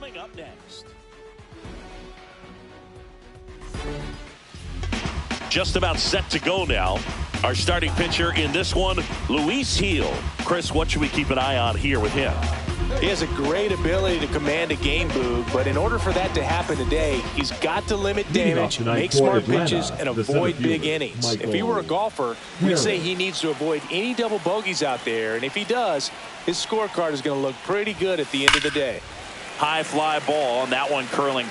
Coming up next. Just about set to go now. Our starting pitcher in this one, Luis Gil. Chris, what should we keep an eye on here with him? He has a great ability to command a game, Boog, but in order for that to happen today, he's got to limit damage, make smart pitches, and avoid big innings. If he were a golfer, we'd say he needs to avoid any double bogeys out there, and if he does, his scorecard is going to look pretty good at the end of the day. High fly ball, and that one curling.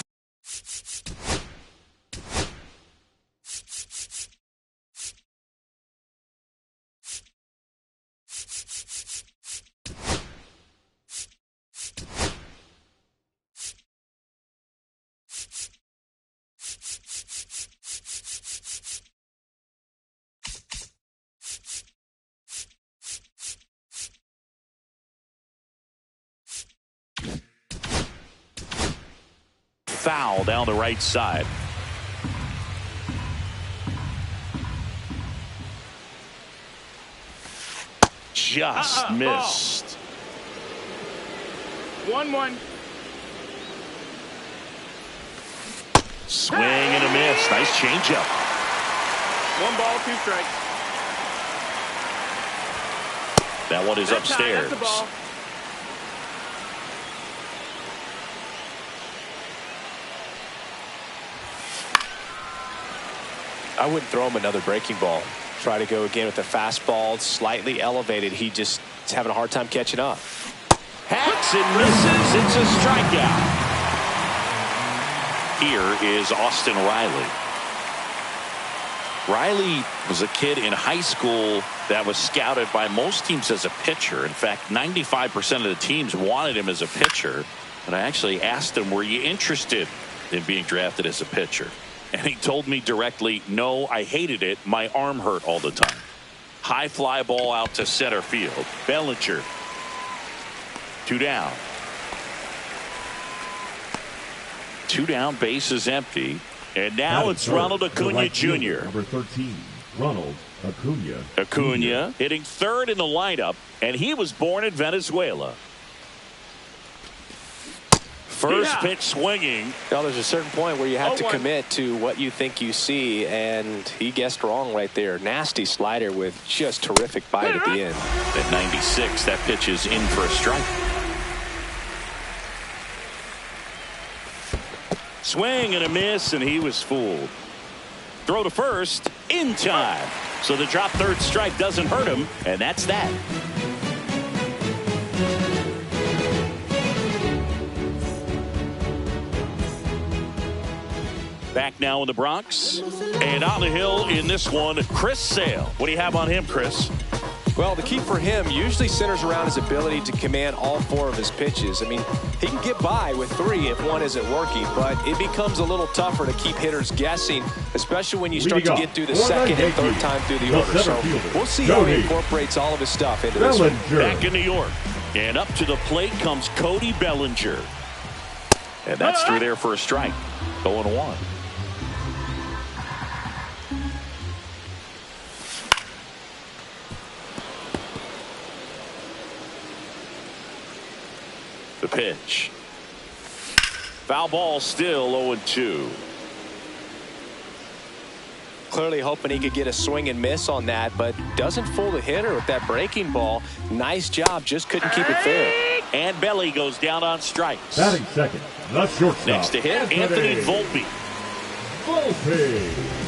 Foul down the right side. Just missed. 1-1. Swing and a miss. Nice changeup. 1 ball, 2 strikes. That one is upstairs. That's the ball. I wouldn't throw him another breaking ball. Try to go again with the fastball, slightly elevated. He just is having a hard time catching up. Hacks and misses. It's a strikeout. Here is Austin Riley. Riley was a kid in high school that was scouted by most teams as a pitcher. In fact, 95% of the teams wanted him as a pitcher. And I actually asked him, were you interested in being drafted as a pitcher? And he told me directly, no, I hated it. My arm hurt all the time. High fly ball out to center field. Bellinger. 2 down. 2 down, base is empty. And now it's Ronald Acuna Jr. Number 13, Ronald Acuna. Acuna hitting third in the lineup, and he was born in Venezuela. First pitch swinging. Well, there's a certain point where you have to commit to what you think you see, and he guessed wrong right there. Nasty slider with just terrific bite at the end. At 96, that pitch is in for a strike. Swing and a miss, and he was fooled. Throw to first in time. So the drop third strike doesn't hurt him, and that's that. Back now in the Bronx, and on the hill in this one, Chris Sale. What do you have on him, Chris? Well, the key for him usually centers around his ability to command all 4 of his pitches. I mean, he can get by with 3 if one isn't working, but it becomes a little tougher to keep hitters guessing, especially when you start to get through the second and third time through the order. So we'll see how he incorporates all of his stuff into this one. Back in New York, and up to the plate comes Cody Bellinger. And that's through there for a strike. 0-1. The pitch. Foul ball, still 0-2. Clearly hoping he could get a swing and miss on that, but doesn't fool the hitter with that breaking ball. Nice job, just couldn't keep it fair. And Belly goes down on strikes. Batting second, the shortstop. Next to hit, Anthony Volpe. Volpe.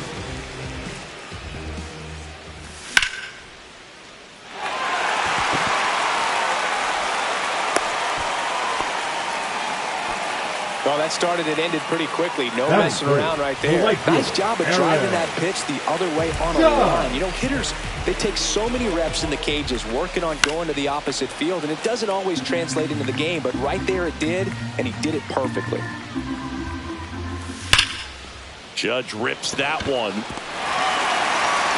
Well, that started and ended pretty quickly. No messing around right there. Nice job of driving that pitch the other way on a line. You know, hitters, they take so many reps in the cages working on going to the opposite field, and it doesn't always translate into the game, but right there it did, and he did it perfectly. Judge rips that one.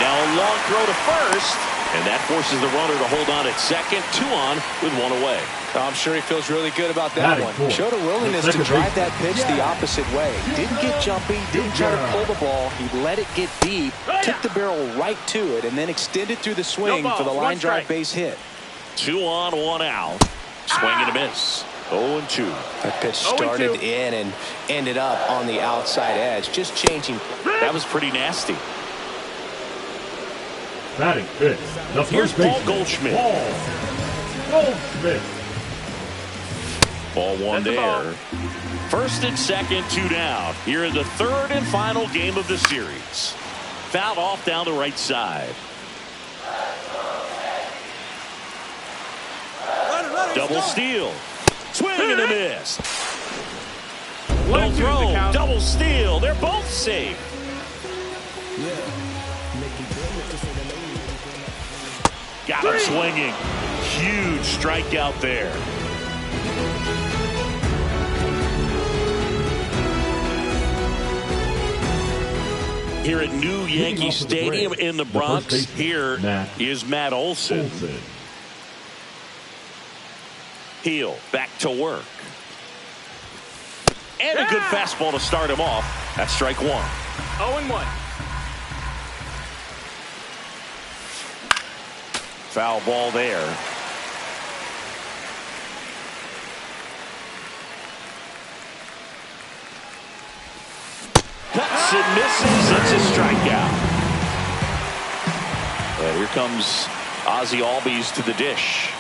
Now a long throw to first, and that forces the runner to hold on at second. 2 on with 1 away. I'm sure he feels really good about that one. Showed a willingness to drive that pitch the opposite way. Didn't get jumpy, didn't try to pull the ball. He let it get deep, took the barrel right to it, and then extended through the swing for the line drive base hit. 2 on, 1 out. Swing and a miss. 0-2. That pitch started in and ended up on the outside edge. Just changing. That was pretty nasty. Batting fifth, the Here's first Paul baseman, Goldschmidt. Paul Goldschmidt. Ball one there. First and second, 2 down. Here in the third and final game of the series. Fouled off down the right side. Double steal. Swing and a miss. No throw. Double steal. They're both safe. Got him swinging. Huge strikeout there. Here at New Yankee Stadium in the Bronx, here is Matt Olson. Heel back to work. And a good fastball to start him off. That's strike 1. 0-1. Foul ball there. Cuts and misses. It's a strikeout. And here comes Ozzie Albies to the dish.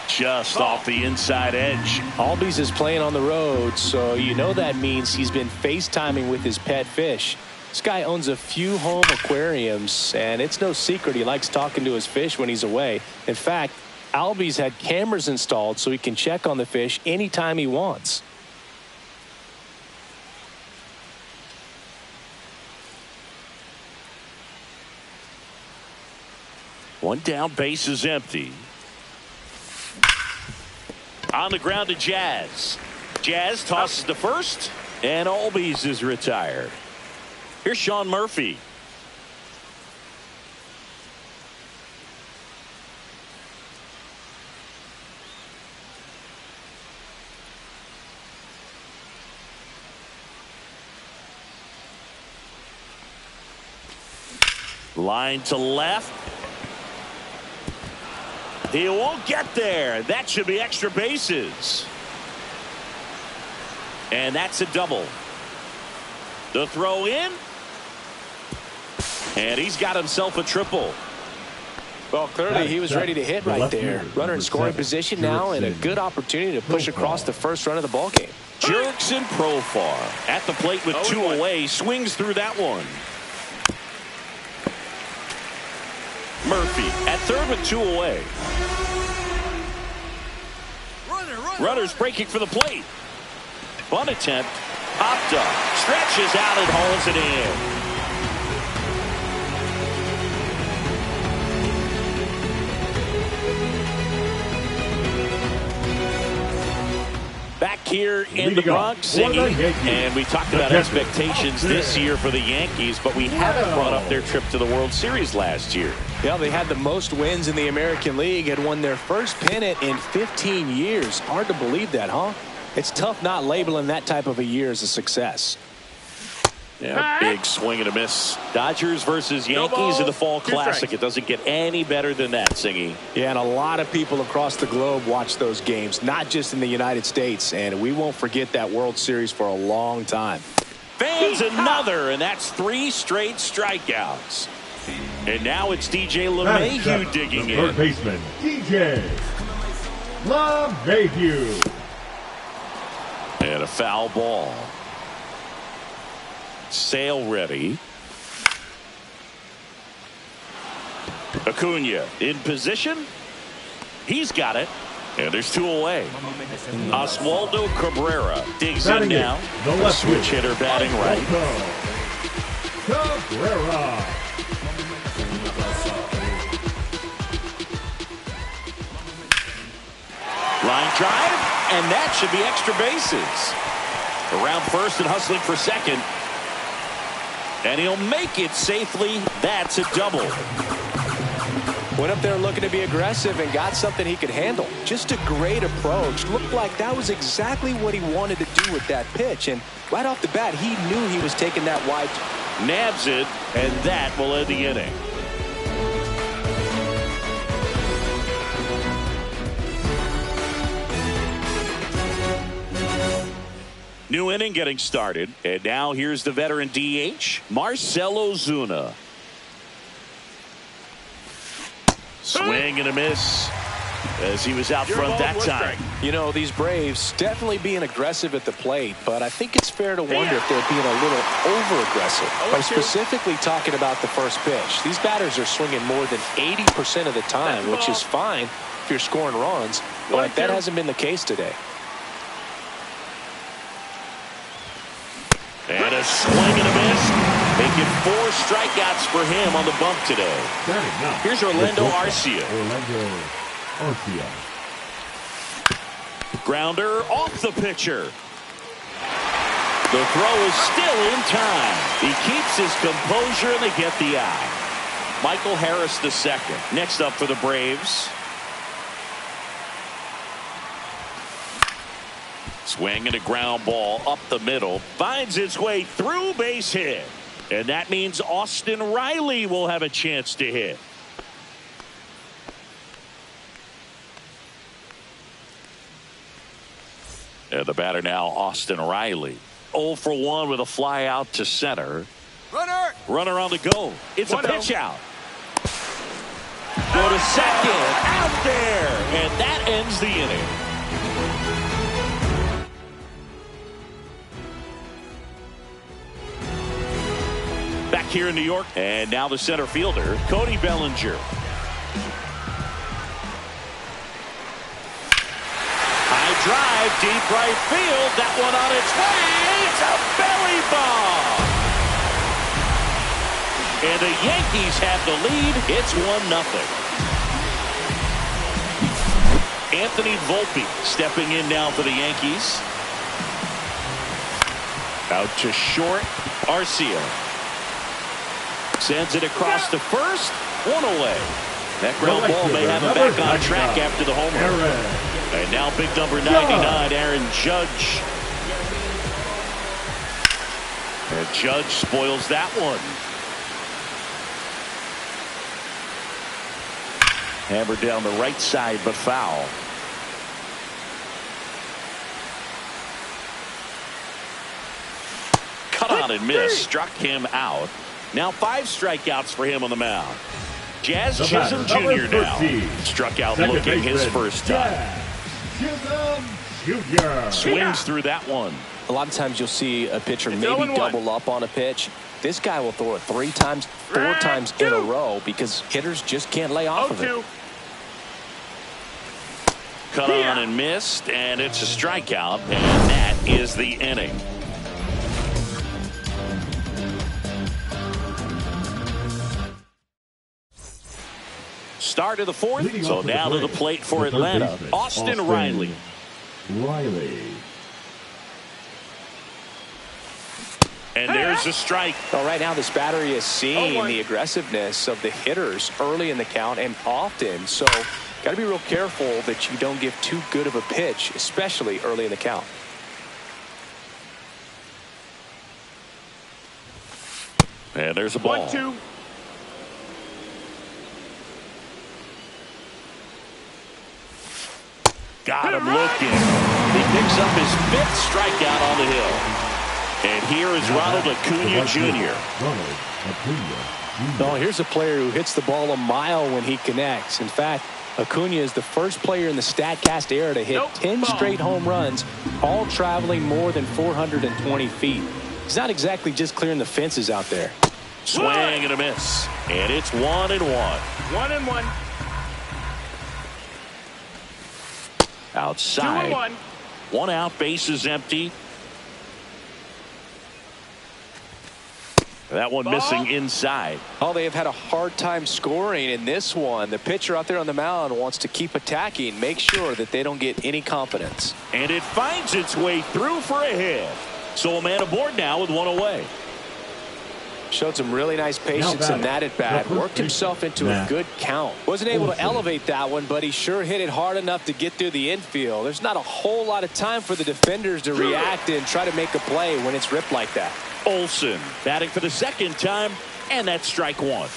Just off the inside edge. Albies is playing on the road, so you know that means he's been FaceTiming with his pet fish. This guy owns a few home aquariums, and it's no secret he likes talking to his fish when he's away. In fact, Albies had cameras installed so he can check on the fish anytime he wants. One down, base is empty. On the ground to Jazz. Jazz tosses to first, and Albies is retired. Here's Sean Murphy. Line to left. He won't get there. That should be extra bases. And that's a double. The throw in. And he's got himself a triple. Well, clearly he was ready to hit right there. Runner in scoring position now and a good opportunity to push across the first run of the ball game. Jurickson Profar at the plate with 2 away. Swings through that one. Murphy at third with 2 away. Runners breaking for the plate. Bunt attempt. Popped up. Stretches out and hauls it in. Back here in the Bronx, singing, and we talked about expectations this year for the Yankees, but we haven't brought up their trip to the World Series last year. Yeah, they had the most wins in the American League, had won their first pennant in 15 years. Hard to believe that, huh? It's tough not labeling that type of a year as a success. Yeah, big swing and a miss. Dodgers versus Yankees in the Fall Classic. It doesn't get any better than that, Singy. Yeah, and a lot of people across the globe watch those games, not just in the United States, and we won't forget that World Series for a long time. Fans another, and that's 3 straight strikeouts. And now it's DJ LeMahieu digging in. Third baseman, DJ LeMahieu. And a foul ball. Sale ready. Acuna in position. He's got it. And there's 2 away. Oswaldo Cabrera digs in now. The left switch hitter batting right. Cabrera. Line drive, and that should be extra bases. Around first and hustling for second. And he'll make it safely. That's a double. Went up there looking to be aggressive and got something he could handle. Just a great approach. Looked like that was exactly what he wanted to do with that pitch. And right off the bat, he knew he was taking that wide. Nabs it, and that will end the inning. New inning getting started. And now here's the veteran DH, Marcell Ozuna. Swing and a miss as he was out front that time. You know, these Braves definitely being aggressive at the plate, but I think it's fair to wonder if they're being a little over-aggressive. I'm specifically talking about the first pitch. These batters are swinging more than 80% of the time, which is fine if you're scoring runs, but that hasn't been the case today. And a swing and a miss, making 4 strikeouts for him on the bump today. Here's Orlando Arcia. Grounder off the pitcher. The throw is still in time. He keeps his composure and they get the out. Michael Harris the second. Next up for the Braves. Swing and a ground ball up the middle. Finds its way through, base hit. And that means Austin Riley will have a chance to hit. And the batter now, Austin Riley. 0 for 1 with a fly out to center. Runner on the go. It's a pitch out. Go to second. Out there. And that ends the inning. Back here in New York. And now the center fielder, Cody Bellinger. High drive, deep right field. That one on its way. It's a belly ball. And the Yankees have the lead. It's 1-0. Anthony Volpe stepping in now for the Yankees. Out to short. Arcia sends it across to first. 1 away. That ground ball may have him back on track after the home run. And now big number 99, Aaron Judge. And Judge spoils that one. Hammered down the right side, but foul. Cut on and miss. Struck him out. Now 5 strikeouts for him on the mound. Jazz Chisholm Jr. now. Struck out looking his first time. Swings through that one. A lot of times you'll see a pitcher maybe double up on a pitch. This guy will throw it 3 times, 4 times in a row because hitters just can't lay off of it. Cut on and missed, and it's a strikeout, and that is the inning. Start of the 4th, so now to the plate for Atlanta, Austin Riley. And there's a strike. Well, right now this battery is seeing the aggressiveness of the hitters early in the count and often, so got to be real careful that you don't give too good of a pitch, especially early in the count. And there's a ball. 1-2. Got him looking. He picks up his 5th strikeout on the hill. And here is Ronald Acuna Jr. Oh, here's a player who hits the ball a mile when he connects. In fact, Acuna is the first player in the StatCast era to hit 10 straight home runs, all traveling more than 420 feet. He's not exactly just clearing the fences out there. Swing and a miss. And it's 1-1. 1-1. Outside. 2-1. 1 out, base is empty. That one missing inside. Oh, they have had a hard time scoring in this one. The pitcher out there on the mound wants to keep attacking, make sure that they don't get any confidence. And it finds its way through for a hit. So a man aboard now with 1 away. Showed some really nice patience in that at bat. Worked himself into a good count. Wasn't able to elevate that one, but he sure hit it hard enough to get through the infield. There's not a whole lot of time for the defenders to react and try to make a play when it's ripped like that. Olsen batting for the 2nd time, and that's strike 1.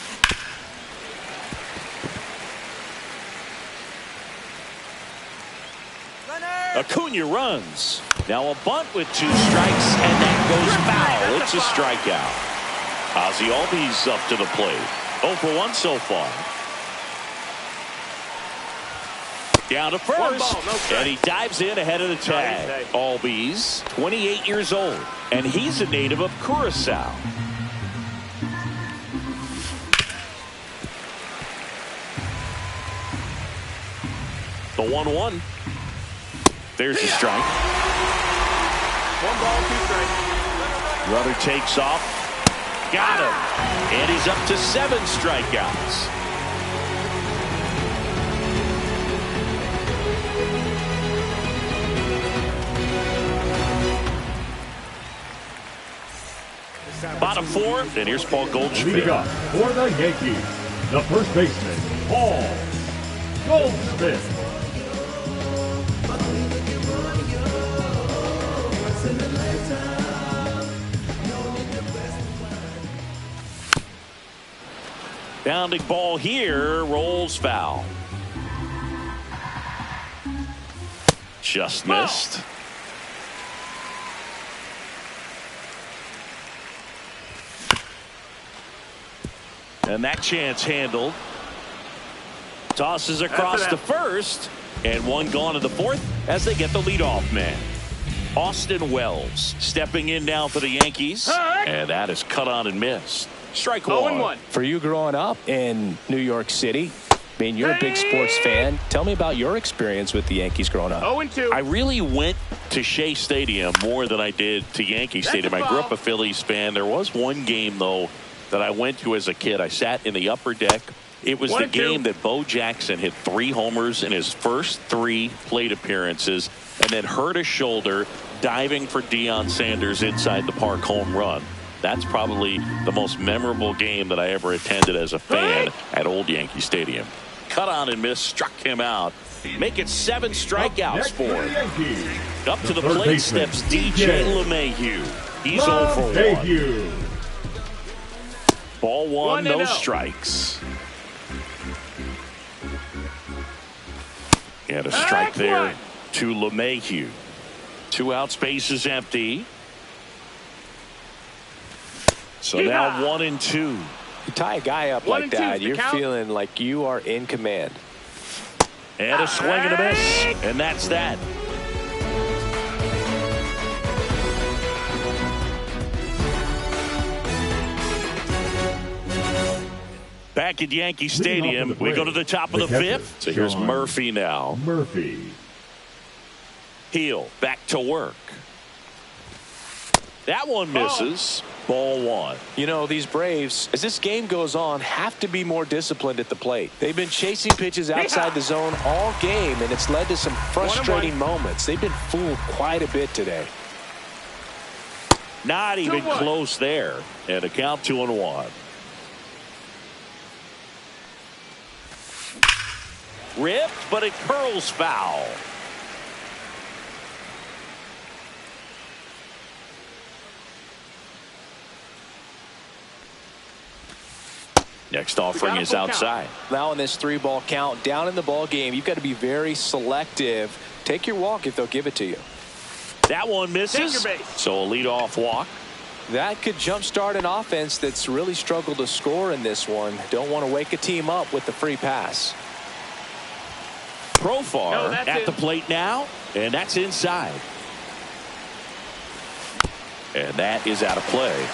Acuna runs. Now a bunt with 2 strikes, and that goes foul. It's a strikeout. Ozzie Albies up to the plate. 0 for 1 so far. Down to first, and he dives in ahead of the tag. Albies, 28 years old, and he's a native of Curacao. The 1-1. There's the strike. 1 ball, 2 strikes. Runner takes off. Got him. And he's up to 7 strikeouts. Bottom 4, and here's Paul Goldschmidt. Leading up for the Yankees, the first baseman, Paul Goldschmidt. Bounding ball here, rolls foul. Just missed. And that chance handled. Tosses across to first, and 1 gone to the 4th as they get the leadoff man. Austin Wells stepping in now for the Yankees, and that is cut on and missed. Strike 1. For you growing up in New York City, I mean, you're a big sports fan. Tell me about your experience with the Yankees growing up. 0-2. I really went to Shea Stadium more than I did to Yankee Stadium. I grew up a Phillies fan. There was one game, though, that I went to as a kid. I sat in the upper deck. It was the game that Bo Jackson hit 3 homers in his first 3 plate appearances and then hurt his shoulder diving for Deion Sanders inside the park home run. That's probably the most memorable game that I ever attended as a fan at Old Yankee Stadium. Cut on and miss, struck him out. Make it 7 strikeouts for him. Up to the plate steps DJ LeMahieu. He's 0 for 1. Ball 1, no strikes. And a strike there to LeMahieu. 2 outs, base is empty. So now 1-2. You tie a guy up like that, you're feeling like you are in command. And a swing and a miss. And that's that. Back at Yankee Stadium, we go to the top of the 5th. So here's Murphy now. Heel back to work. That one misses. Ball 1. You know, these Braves, as this game goes on, have to be more disciplined at the plate. They've been chasing pitches outside the zone all game, and it's led to some frustrating moments. They've been fooled quite a bit today. Not even close there. And a count 2-1. Ripped, but it curls foul. Next offering is outside. Now in this 3-ball count, down in the ball game, you've got to be very selective. Take your walk if they'll give it to you. That one misses. So a leadoff walk. That could jumpstart an offense that's really struggled to score in this one. Don't want to wake a team up with the free pass. Profar at the plate now, and that's inside. And that is out of play.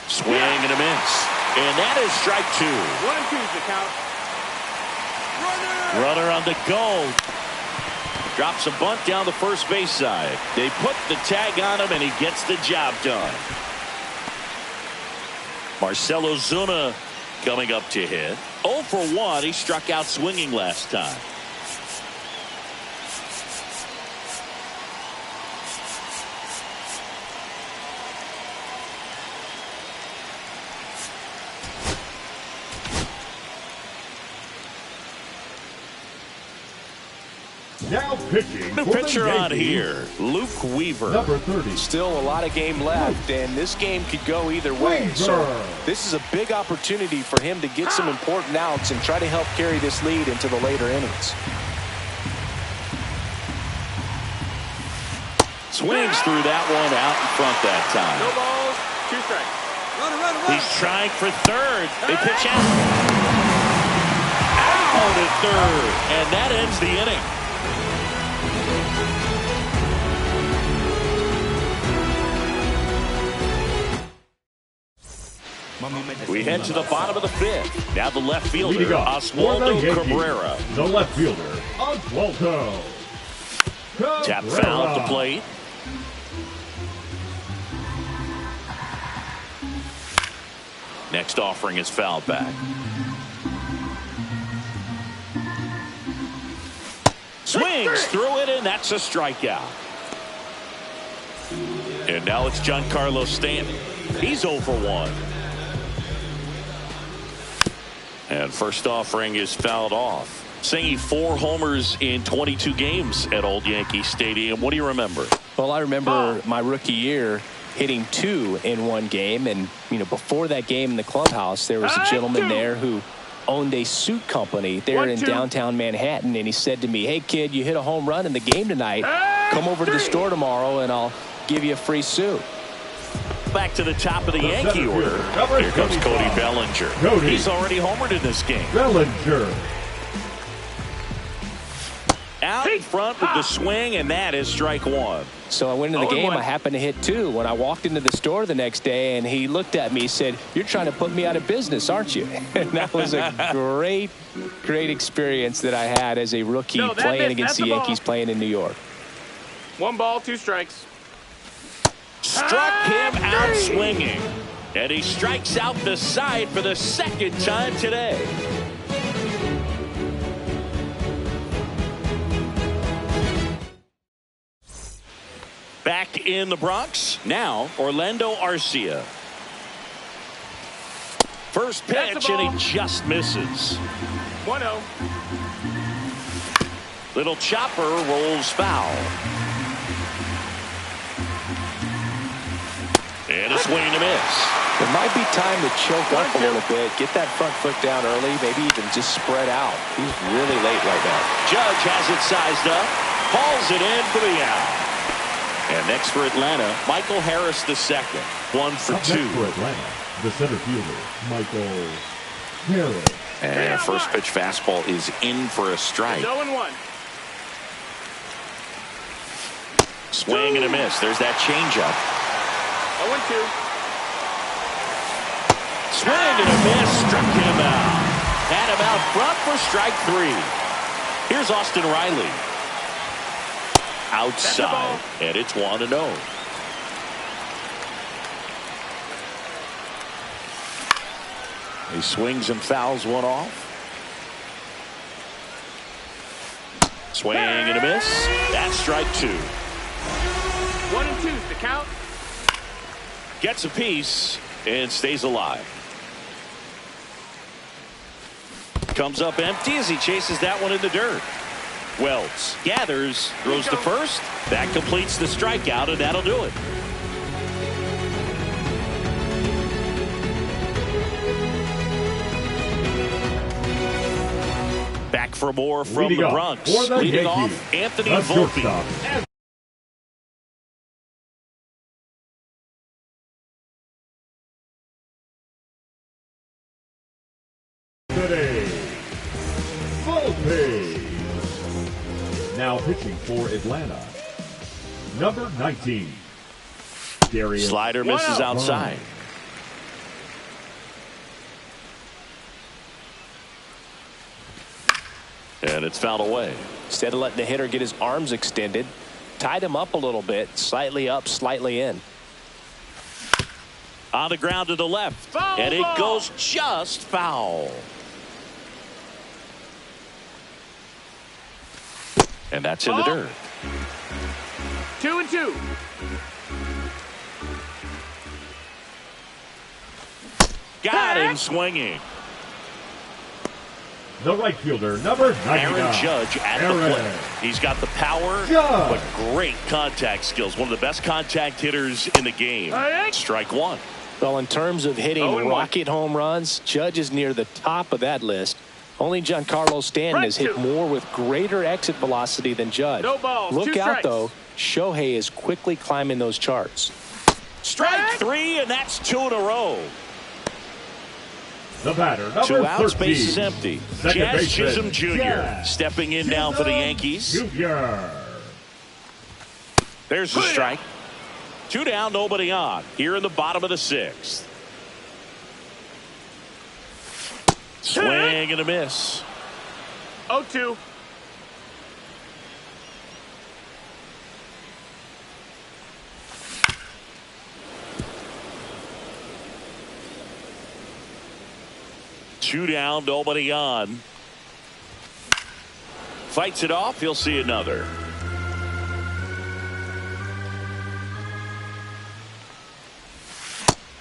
Swing and a miss. And that is strike 2. 1-2 is the count. Runner on the go. Drops a bunt down the first base side. They put the tag on him, and he gets the job done. Marcell Ozuna coming up to hit. 0 for 1. He struck out swinging last time. Now pitching New for the pitcher on Yankees, here, Luke Weaver. number 30. Still a lot of game left, and this game could go either way. So this is a big opportunity for him to get some important outs and try to help carry this lead into the later innings. Swings through that one out in front that time. No balls, 2 strikes. He's trying for third. They pitch out. Out at third, and that ends the inning. We head to the bottom of the 5th. Now the left fielder, Leading off for the Oswaldo Yankees, Cabrera. the left fielder, Oswaldo Tap Cabrera. foul at the plate. Next offering is fouled back. Swings through it, and that's a strikeout. And now it's Giancarlo Stanton. He's 0 for 1. And first offering is fouled off. Singing 4 homers in 22 games at Old Yankee Stadium. What do you remember? Well, I remember my rookie year hitting 2 in one game. And, you know, before that game in the clubhouse, there was a gentleman there who owned a suit company there in downtown Manhattan. And he said to me, "Hey, kid, you hit a home run in the game tonight. Come over to the store tomorrow and I'll give you a free suit." Back to the top of the Yankee order. Here comes Cody Bellinger. He's already homered in this game. Bellinger. Out in front with the swing, and that is strike 1. So I went into the game. I happened to hit 2. When I walked into the store the next day, and he looked at me, he said, "You're trying to put me out of business, aren't you?" And that was a great experience that I had as a rookie playing against the Yankees, playing in New York. 1 ball, 2 strikes. Struck him out swinging, and he strikes out the side for the 2nd time today. Back in the Bronx, now Orlando Arcia. First pitch, and he just misses. 1-0. Little chopper rolls foul. And a swing and a miss. It might be time to choke up a little bit, get that front foot down early, maybe even just spread out. He's really late right now. Judge has it sized up, hauls it in for the out. And next for Atlanta, Michael Harris II, 1 for 2. Next for Atlanta, the center fielder, Michael Harris. And first pitch fastball is in for a strike. 0-1. Swing and a miss. There's that changeup. 0-2. Swing and a miss. Struck him out. Had him out front for strike 3. Here's Austin Riley. Outside, and it's 1-0. He swings and fouls one off. Swing and a miss. That's strike 2. 1-2 is the count. Gets a piece and stays alive. Comes up empty as he chases that one in the dirt. Wells gathers, throws to first. That completes the strikeout, and that'll do it. Back for more from the Bronx. Leading off, Anthony Volpe. Today, Volpe. Now pitching for Atlanta, number 19. Darius. Slider misses outside. And it's fouled away. Instead of letting the hitter get his arms extended, tied him up a little bit, slightly up, slightly in. On the ground to the left, and it goes just foul. And that's in the dirt. 2-2. Got him swinging. the right fielder, number 99. Aaron Judge at the plate. He's got the power, but great contact skills. One of the best contact hitters in the game. Strike one. Well, in terms of hitting 0-1. rocket home runs, Judge is near the top of that list. Only Giancarlo Stanton has hit more with greater exit velocity than Judge. No balls, Look 2 out, strikes. though. Shohei is quickly climbing those charts. Strike three, and that's 2 in a row. The batter, number 2 outs, 13. base is empty. Second Jazz baseman, Chisholm Jr. Jazz stepping in now for the Yankees. Jr. There's the strike. 2 down, nobody on. Here in the bottom of the 6th. Swing and a miss. 0-2. Two down, nobody on. Fights it off. He'll see another.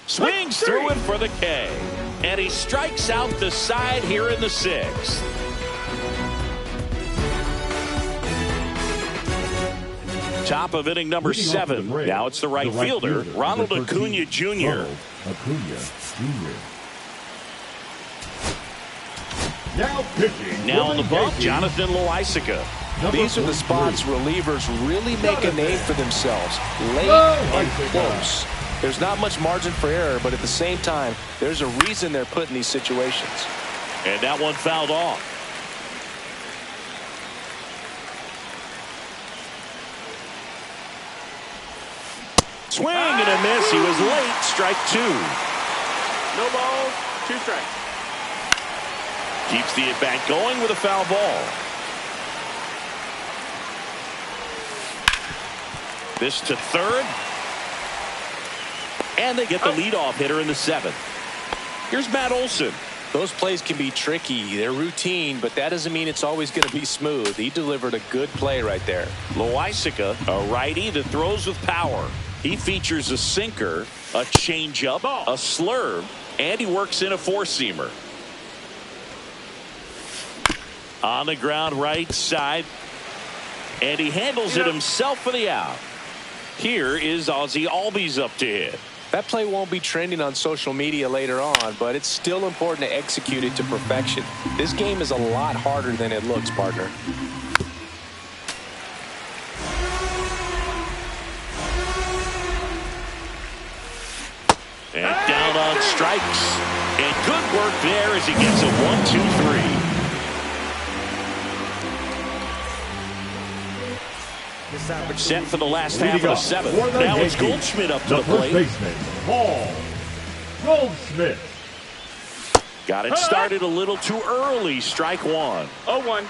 Swings through it for the K. And he strikes out the side here in the 6th. Top of inning number 7. Now it's the right fielder, Ronald Acuna Jr. Now pitching. Now on the bump, Jonathan Loaisiga. These are the spots relievers really make a name for themselves. Late and close. There's not much margin for error, but at the same time, there's a reason they're put in these situations. And that one fouled off. Swing and a miss. He was late. Strike 2. No balls, 2 strikes. Keeps the at-bat going with a foul ball. This to third. And they get the leadoff hitter in the 7th. Here's Matt Olson. Those plays can be tricky. They're routine, but that doesn't mean it's always going to be smooth. He delivered a good play right there. Loaisiga, a righty that throws with power. He features a sinker, a changeup, a slurve, and he works in a four-seamer. On the ground right side, and he handles it himself for the out. Here is Ozzie Albies up to hit. That play won't be trending on social media later on, but it's still important to execute it to perfection. This game is a lot harder than it looks, partner. And down on strikes. And good work there as he gets a 1-2-3. Set for the last half of the 7th. Now it's Goldschmidt up to the plate. Baseman, Paul Goldschmidt. Got it started a little too early. Strike 1. 0-1.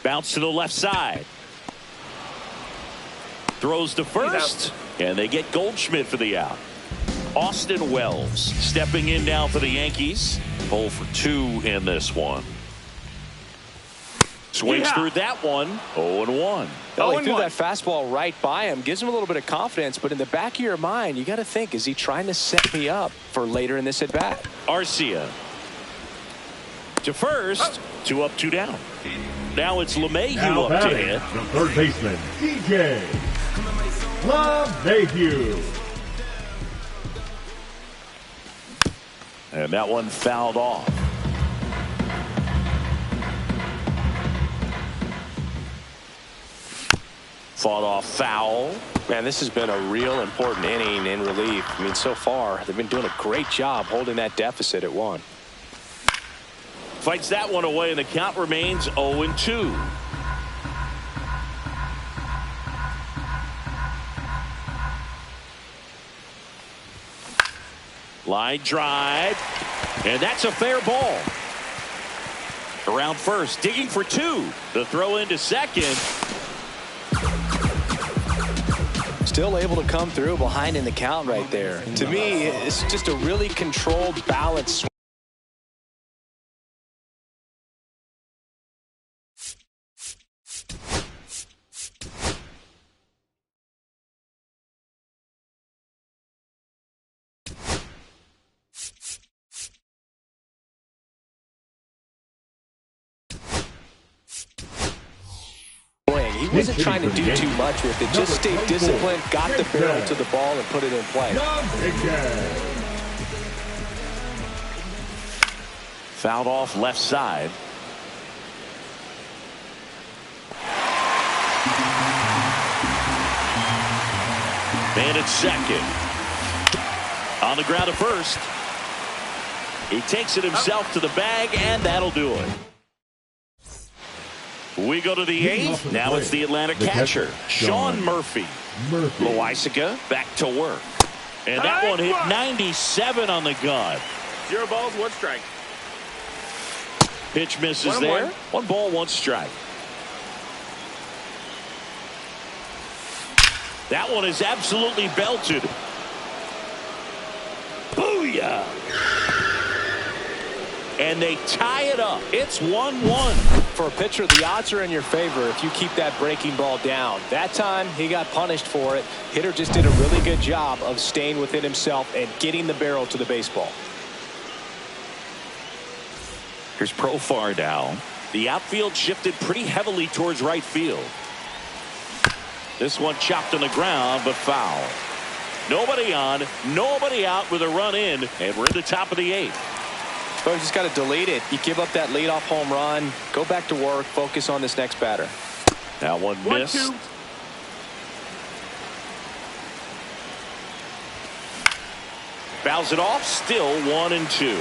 Bounce to the left side. Throws to first. And they get Goldschmidt for the out. Austin Wells stepping in now for the Yankees. 0 for 2 in this one. Swings through that one. 0-1. Well, he threw that fastball right by him. Gives him a little bit of confidence, but in the back of your mind, you got to think, is he trying to set me up for later in this at-bat? Arcia to first. 2 up, 2 down. Now it's LeMahieu Now up to batting, hit. the third baseman, DJ LeMahieu. And that one fouled off. Fought off foul. Man, this has been a real important inning in relief. I mean, so far, they've been doing a great job holding that deficit at 1. Fights that one away, and the count remains 0-2. Line drive, and that's a fair ball. Around first, digging for 2. The throw into second. Still able to come through behind in the count right there. To me, it's just a really controlled, balanced swing. wasn't trying to do too much with it. Just stayed disciplined, got the barrel to the ball, and put it in play. Fouled off left side. Man at second. On the ground at first. He takes it himself to the bag, and that'll do it. We go to the eighth. Now it's the Atlanta catcher, Sean Murphy. Loisiga back to work. And that one hit 97 on the gun. 0 balls, 1 strike. Pitch misses there. 1 ball, 1 strike. That one is absolutely belted. Booyah! And they tie it up. It's 1-1. For a pitcher, the odds are in your favor if you keep that breaking ball down. That time, he got punished for it. Hitter just did a really good job of staying within himself and getting the barrel to the baseball. Here's Profar now. The outfield shifted pretty heavily towards right field. This one chopped on the ground, but foul. Nobody on, nobody out with a run in, and we're in the top of the 8th. So you just got to delete it. You give up that leadoff home run, go back to work, focus on this next batter. That one missed. 1-2. Fouls it off, still 1-2.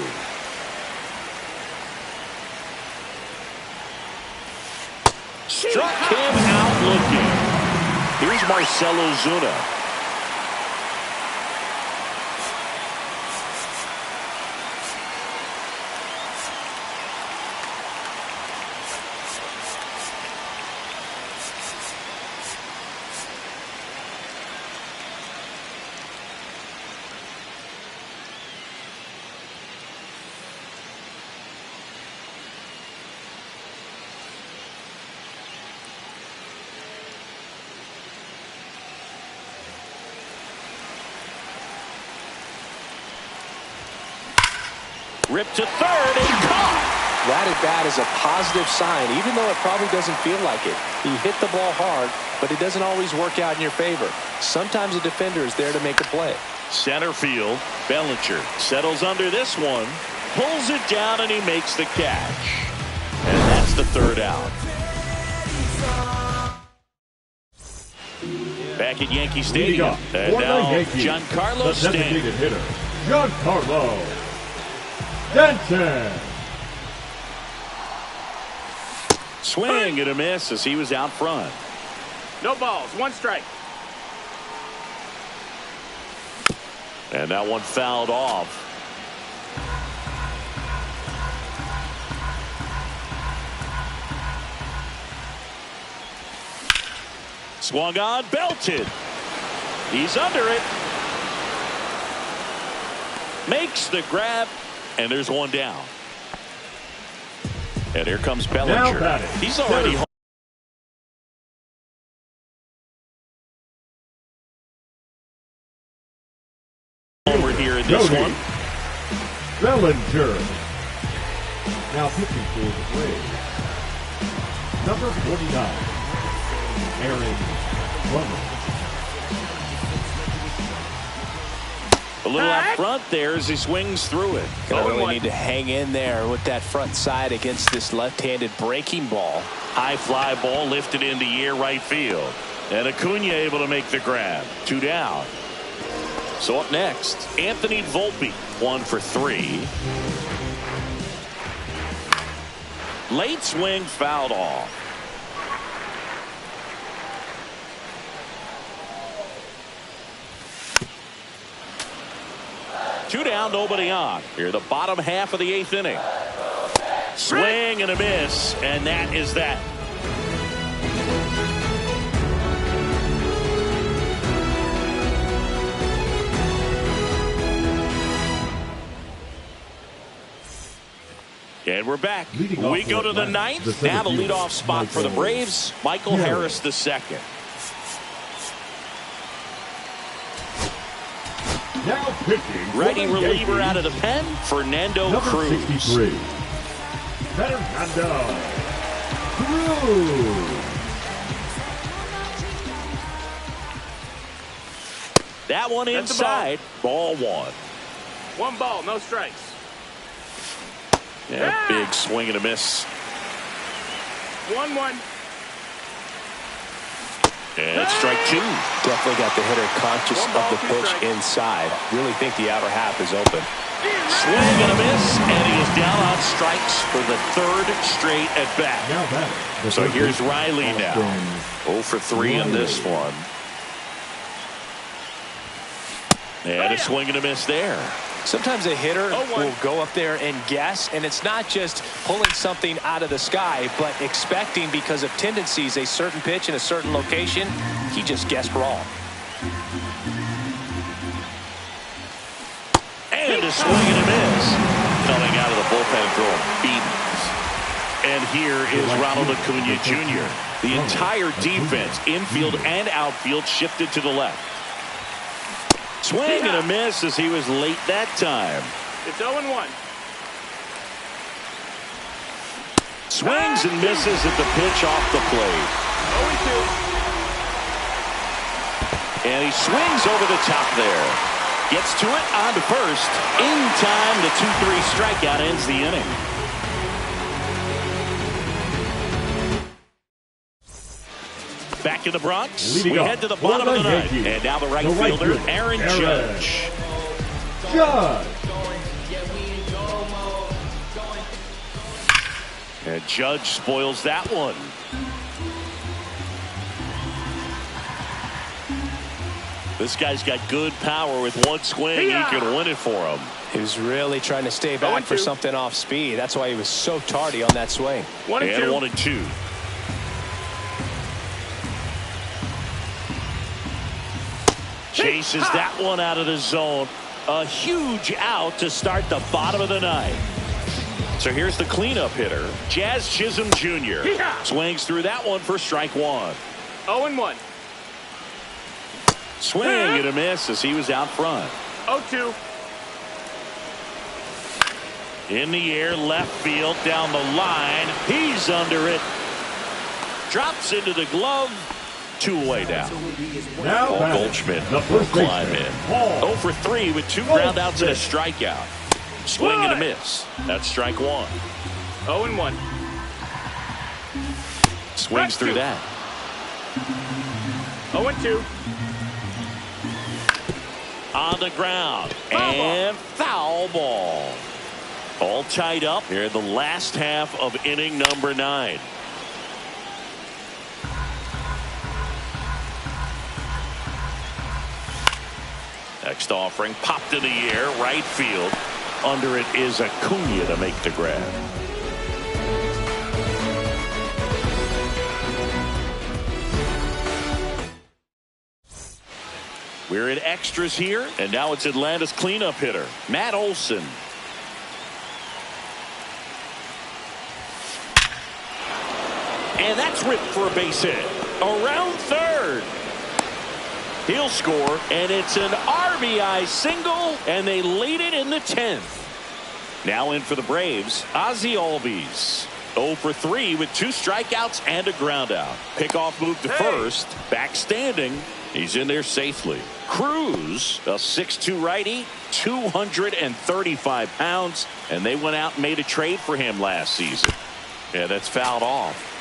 Struck him out looking. Here's Marcelo Zuna. Ripped to third and caught. That at bat is a positive sign, even though it probably doesn't feel like it. He hit the ball hard, but it doesn't always work out in your favor. Sometimes a defender is there to make a play. Center field, Bellinger settles under this one, pulls it down, and he makes the catch. And that's the 3rd out. Back at Yankee Stadium. And now Giancarlo Stanton. Hitter, Giancarlo Stanton. Swing and a miss as he was out front. No balls, 1 strike. And that one fouled off. Swung on, belted. He's under it. Makes the grab, and there's one down. And here comes Bellinger. He's already home. Over here in this one. Bellinger. Now pitching for the Braves. Number 49. Aaron Plummer. A little out front there as he swings through it. Gonna really need to hang in there with that front side against this left-handed breaking ball. High fly ball lifted into the air right field. And Acuna able to make the grab. 2 down. So up next, Anthony Volpe, 1 for 3. Late swing fouled off. Two down, nobody on. Here, the bottom half of the 8th inning. Swing and a miss, and that is that. And we're back. We go to the 9th. Now the leadoff spot for the Braves, Michael Harris II. Now pitching. Righty reliever out of the pen, Fernando Number Cruz. 63. Fernando Cruz. That one inside. Ball one. One ball, no strikes. Yeah, big swing and a miss. 1-1. And strike two. Definitely got the hitter conscious of the pitch inside. Really think the outer half is open. Swing and a miss, and he is down on strikes for the third straight at bat. So here's Riley now. 0 for 3 in this one. And a swing and a miss there. Sometimes a hitter will go up there and guess, and it's not just pulling something out of the sky, but expecting because of tendencies a certain pitch in a certain location. He just guessed wrong. And a swing and a miss. Coming out of the bullpen throwing beatings. And here is Ronald Acuna Jr. The entire defense, infield and outfield, shifted to the left. Swing and a miss as he was late that time. It's 0-1. Swings and misses at the pitch off the plate. 0-2. And he swings over the top there. Gets to it on to first. In time, the 2-3 strikeout ends the inning. Back in the Bronx, we head to the bottom of the ninth. And now the right fielder, Aaron Judge. And Judge spoils that one. This guy's got good power. With one swing, he can win it for him. He was really trying to stay back for something off speed. That's why he was so tardy on that swing. 1-2. 1-2. Chases that one out of the zone. A huge out to start the bottom of the ninth. So here's the cleanup hitter, Jazz Chisholm Jr. Swings through that one for strike one. 0-1. Swing and a miss as he was out front. 0-2. In the air, left field, down the line. He's under it. Drops into the glove. 2 away now. Paul Goldschmidt will climb in. 0 for 3 with 2 groundouts and a strikeout. Swing and a miss. That's strike one. 0-1. Swings through that. 0-2. On the ground. And foul ball. All tied up here in the last half of inning number 9. Next offering popped in the air, right field. Under it is Acuna to make the grab. We're in extras here, and now it's Atlanta's cleanup hitter, Matt Olson. And that's ripped for a base hit. Around third. He'll score, and it's an RBI single, and they lead it in the 10th. Now in for the Braves, Ozzie Albies. 0 for 3 with 2 strikeouts and a groundout. Pickoff move to first. Back standing. He's in there safely. Cruz, a 6'2 righty, 235 pounds, and they went out and made a trade for him last season. Yeah, that's fouled off.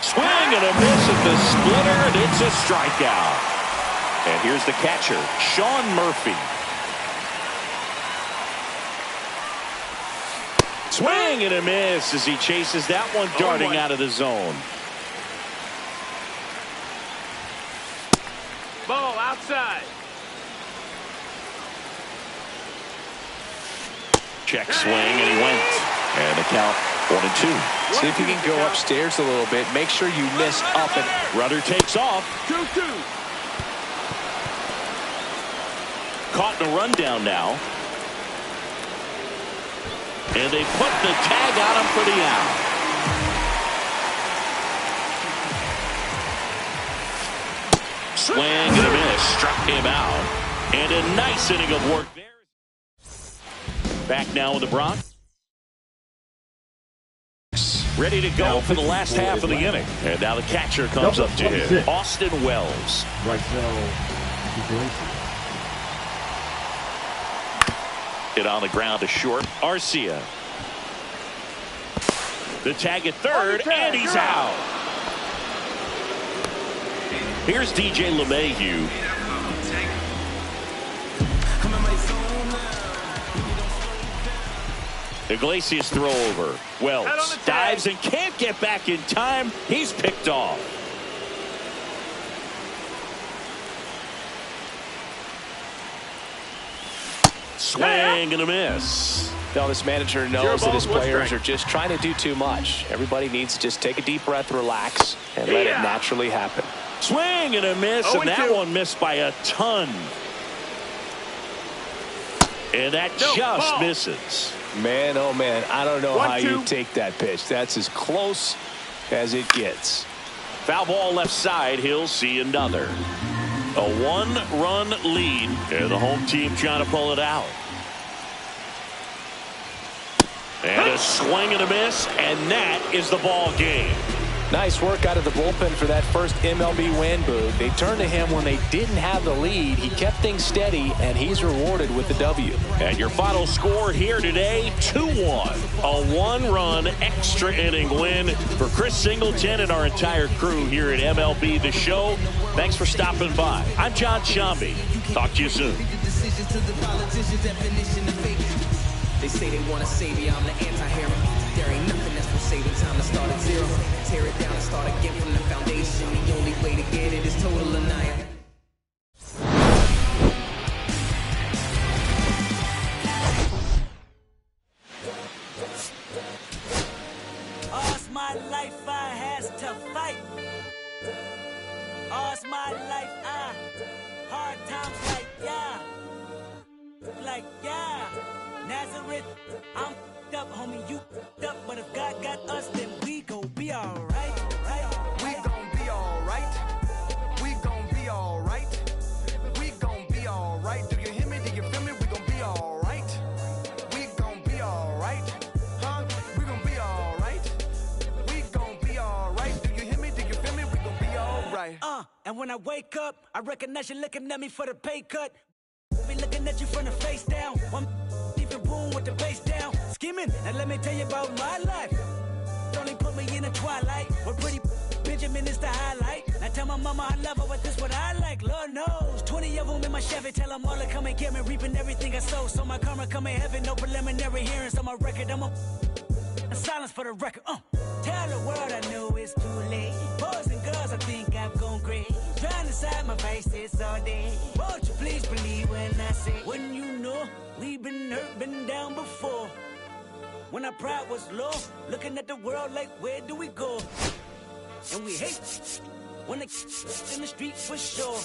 Swing and a miss at the splitter, and it's a strikeout. And here's the catcher, Sean Murphy. Swing and a miss as he chases that one darting out of the zone. Ball outside. Check swing, and he went. And the count 1-2. See if you can go upstairs a little bit. Make sure you miss up and Rudder takes off. 2-2. Caught in a rundown now. And they put the tag on him for the out. Swing and a miss. Struck him out. And a nice inning of work there. Back now in the Bronx. Ready to go for the last half of the inning. And now the catcher comes up to him. Austin Wells. Right now, Hit on the ground to short. Arcia. The tag at third, and he's out. Here's DJ LeMahieu. Iglesias throw over. Wells dives and can't get back in time. He's picked off. Swing and a miss. Now this manager knows that his players are just trying to do too much. Everybody needs to just take a deep breath, relax, and let it naturally happen. Swing and a miss, and that one missed by a ton. And that just misses. Man, oh man, I don't know how you take that pitch. That's as close as it gets. Foul ball left side. He'll see another. A one-run lead, and the home team trying to pull it out. And a swing and a miss, and that is the ball game. Nice work out of the bullpen for that first MLB win, Boo. They turned to him when they didn't have the lead. He kept things steady, and he's rewarded with the W. And your final score here today, 2-1. A one-run extra inning win for Chris Singleton and our entire crew here at MLB The Show. Thanks for stopping by. I'm John Shambi. Talk to you soon. They say they want to save you, I'm the anti-hero. There ain't nothing that's for saving, time to start at zero. Tear it down and start again from the foundation. The only way to get it is total annihilation. All's my life I has to fight. All's my life hard times like yeah. Nazareth, I'm f***ed up, homie, you f***ed up. But if God got us, then we gon' be alright, We gon' be alright. We gon' be alright. We gon' be alright. Do you hear me? Do you feel me? We gon' be alright. We gon' be alright. Huh? We gon' be alright. We gon' be alright. Do you hear me? Do you feel me? We gon' be alright. And when I wake up, I recognize you looking at me for the pay cut. Be looking at you from the face down. One even boom with the bass down. Skimming, and let me tell you about my life. Only put me in the twilight. Where pretty Benjamin is the highlight. Now tell my mama I love her, but this what I like. Lord knows, 20 of them in my Chevy. Tell them all to come and get me, reaping everything I sow. So my karma come in heaven, no preliminary hearings on my record. I'm a silence for the record. Tell the world I know it's too late. Boys and girls, I think I've gone crazy. Trying to side my vices all day. Won't you please believe when I say, when you know we've been hurt, been down before. When our pride was low, looking at the world like, where do we go? And we hate when they in the street for sure.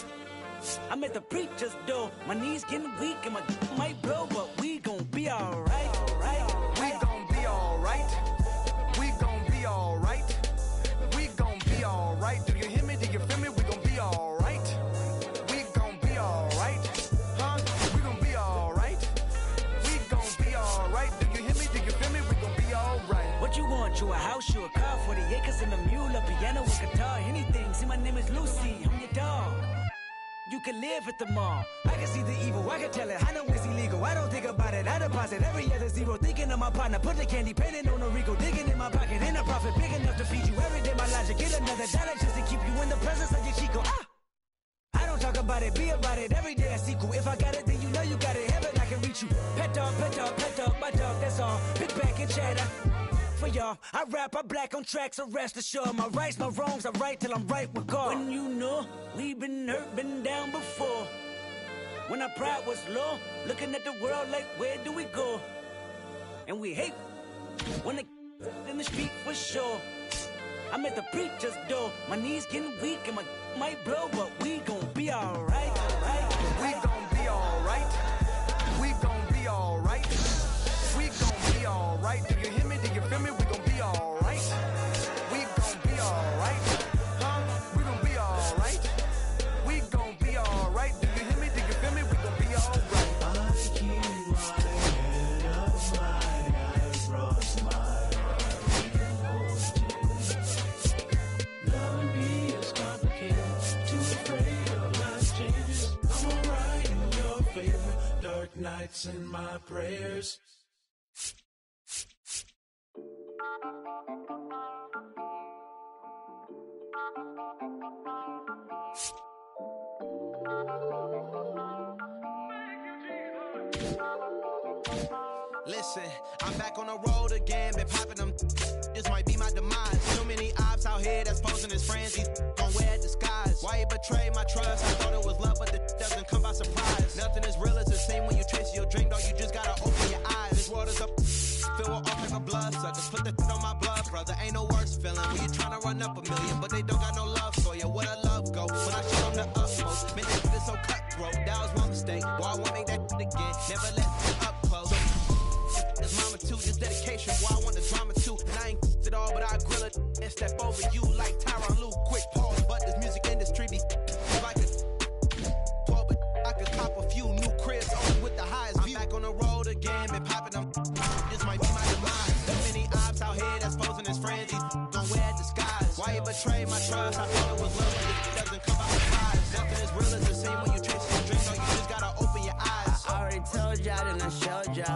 I'm at the preacher's door. My knees getting weak and my might blow, but we gon' be alright. We gon' be alright. We gon' be alright. We gon' be alright. Do you hear me? Do you feel me? We gon' be alright. We gon' be alright. Huh? We gon' be alright. We gon' be alright. Do you hear me? Do you feel me? We gon' be alright. What you want? You a house, you a car, 40 acres and a mule, a piano, a guitar, anything. See, my name is Lucy, I'm your dog. You can live at the mall. I can see the evil, I can tell it. I know it's illegal. I don't think about it. I deposit every other zero. Thinking of my partner, put the candy painting on a Rico. Digging in my pocket, in a profit big enough to feed you every day. My logic, get another dollar just to keep you in the presence of your Chico. I don't talk about it, be about it. Every day I sequel. If I got it, then you know you got it. Heaven, I can reach you. Pet dog, my dog, that's all. Pick back and chatter. For y'all, I rap, I black on tracks, so rest assured. My rights, my wrongs, I right till I'm right with God. When you know we've been hurt, been down before. When our pride was low, looking at the world like, where do we go? And we hate when they in the street for sure. I'm at the preacher's door. My knees getting weak and my might blow, but we gon' be alright. We gon' be alright. We gon' be alright. We gon' be alright. Do you hear me? Do you feel me? We gon' be alright. We gon' be alright. Huh? We gon' be alright. We gon' be alright. Do you hear me? Do you feel me? We gon' be alright. nights and my prayers. Listen, I'm back on the road again, been popping them. This might be my demise. Too many ops out here that's posing as friends. These gon' wear a disguise. Why you betray my trust? I thought it was love, but it doesn't come by surprise. Nothing as real as it seems when you chase your dream, dog. You just gotta open your eyes. This world is up, filled with all type of blood suckers. Put the on my blood, brother. Ain't no worse feeling when you tryna run up a million, but they don't got no love for you. Where the love go? When I show them the utmost, man, they so cutthroat. That was one mistake. Boy, I won't make that again. Never let it up close. It's mama too, this dedication, boy, I want the drama too. And I ain't it all, but I grill it and step over you like Tyron Lue. Quick pause, but this music industry be like a 12, but I could cop a few new cribs only with the highest view. I'm back on the road again, been popping them. This might be my demise. Too many ops out here that's posing as friends. These gon' wear a disguise. Why you betray my trust? I thought